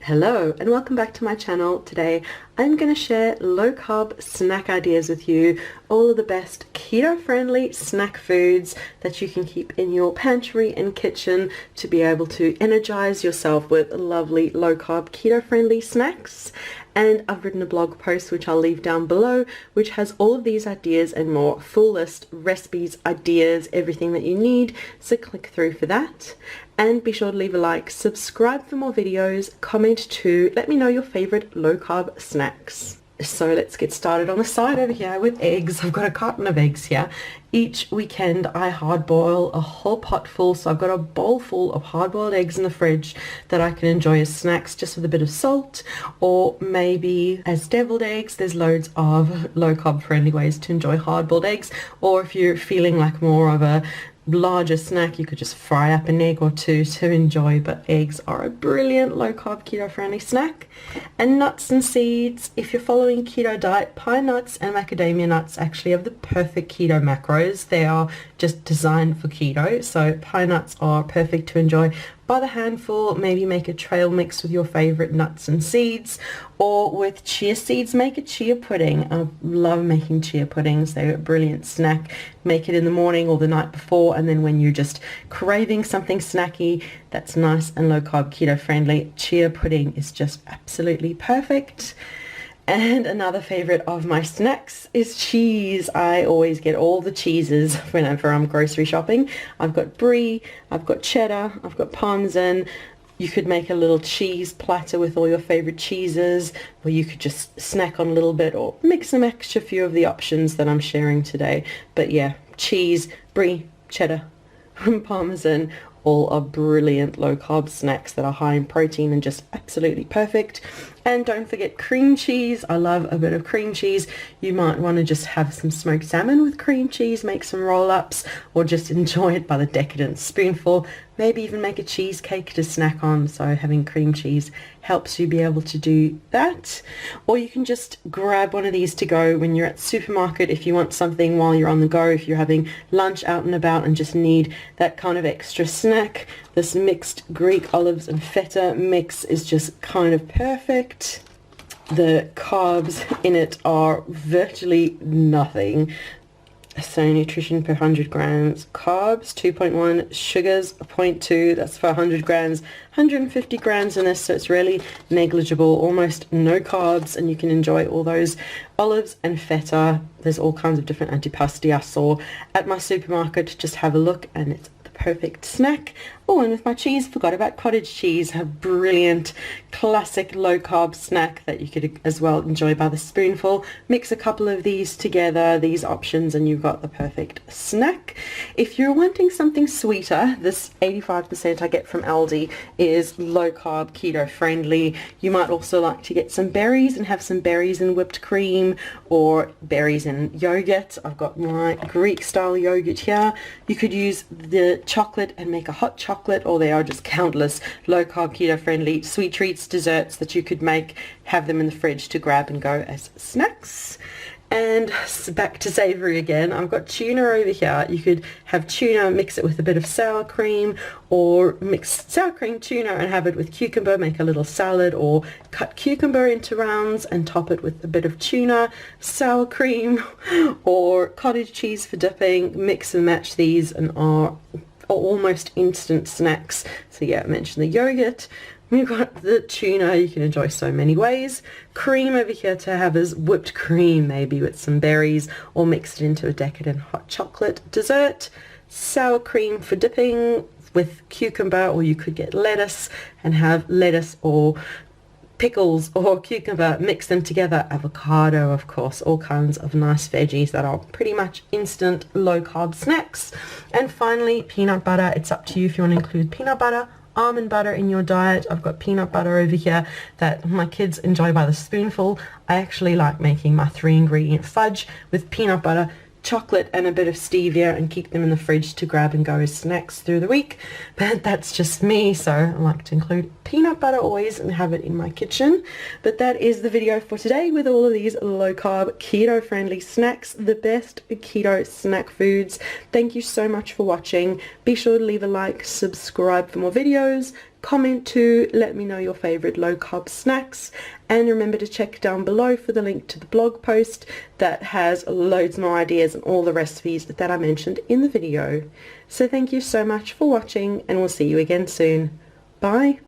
Hello and welcome back to my channel. Today I'm going to share low carb snack ideas with you, all of the best keto friendly snack foods that you can keep in your pantry and kitchen to be able to energize yourself with lovely low carb keto friendly snacks. And I've written a blog post which I'll leave down below, which has all of these ideas and more, full list, recipes, ideas, everything that you need, so click through for that. And be sure to leave a like, subscribe for more videos, comment too, let me know your favorite low carb snacks. So let's get started. On the side over here with eggs, I've got a carton of eggs here. Each weekend I hard boil a whole pot full, so I've got a bowl full of hard boiled eggs in the fridge that I can enjoy as snacks just with a bit of salt, or maybe as deviled eggs. There's loads of low carb friendly ways to enjoy hard boiled eggs, or if you're feeling like more of a larger snack, you could just fry up an egg or two to enjoy, but eggs are a brilliant low carb keto friendly snack. And nuts and seeds, if you're following keto diet, pine nuts and macadamia nuts actually have the perfect keto macros. They are just designed for keto, so pine nuts are perfect to enjoy by the handful. Maybe make a trail mix with your favorite nuts and seeds, or with chia seeds make a chia pudding. I love making chia puddings. They're a brilliant snack. Make it in the morning or the night before, and then when you're just craving something snacky that's nice and low carb keto friendly, chia pudding is just absolutely perfect. And another favorite of my snacks is cheese. I always get all the cheeses whenever I'm grocery shopping. I've got brie, I've got cheddar, I've got parmesan. You could make a little cheese platter with all your favorite cheeses, or you could just snack on a little bit or mix and match a few of the options that I'm sharing today. But yeah, cheese, brie, cheddar, parmesan, all are brilliant low carb snacks that are high in protein and just absolutely perfect. And don't forget cream cheese. I love a bit of cream cheese. You might want to just have some smoked salmon with cream cheese, make some roll-ups, or just enjoy it by the decadent spoonful. Maybe even make a cheesecake to snack on, so having cream cheese helps you be able to do that. Or you can just grab one of these to go when you're at the supermarket if you want something while you're on the go, if you're having lunch out and about and just need that kind of extra snack. This mixed Greek olives and feta mix is just kind of perfect. The carbs in it are virtually nothing. So nutrition per 100 grams, carbs 2.1, sugars 0.2, that's for 100 grams, 150 grams in this, so it's really negligible, almost no carbs, and you can enjoy all those olives and feta. There's all kinds of different antipasti I saw at my supermarket. Just have a look and it's perfect snack. Oh, and with my cheese, forgot about cottage cheese, a brilliant classic low carb snack that you could as well enjoy by the spoonful. Mix a couple of these together, these options, and you've got the perfect snack. If you're wanting something sweeter, this 85% I get from Aldi is low carb keto friendly. You might also like to get some berries and have some berries in whipped cream, or berries in yogurt. I've got my Greek style yogurt here. You could use the chocolate and make a hot chocolate, or there are just countless low carb keto friendly sweet treats, desserts that you could make, have them in the fridge to grab and go as snacks. And back to savory again, I've got tuna over here. You could have tuna, mix it with a bit of sour cream, or mix sour cream tuna and have it with cucumber, make a little salad, or cut cucumber into rounds and top it with a bit of tuna, sour cream, or cottage cheese for dipping. Mix and match these and are almost instant snacks. So yeah, I mentioned the yogurt. We've got the tuna, you can enjoy so many ways. Cream over here to have as whipped cream, maybe with some berries, or mixed it into a decadent hot chocolate dessert. Sour cream for dipping with cucumber, or you could get lettuce and have lettuce or pickles or cucumber, mix them together. Avocado, of course, all kinds of nice veggies that are pretty much instant low carb snacks. And finally, peanut butter. It's up to you if you want to include peanut butter, almond butter in your diet. I've got peanut butter over here that my kids enjoy by the spoonful. I actually like making my 3-ingredient fudge with peanut butter, chocolate, and a bit of stevia, and keep them in the fridge to grab and go as snacks through the week. But that's just me, so I like to include peanut butter always and have it in my kitchen. But that is the video for today with all of these low carb keto friendly snacks, the best keto snack foods. Thank you so much for watching. Be sure to leave a like, subscribe for more videos, comment to let me know your favorite low-carb snacks, and remember to check down below for the link to the blog post that has loads more ideas and all the recipes that I mentioned in the video. So thank you so much for watching, and we'll see you again soon. Bye!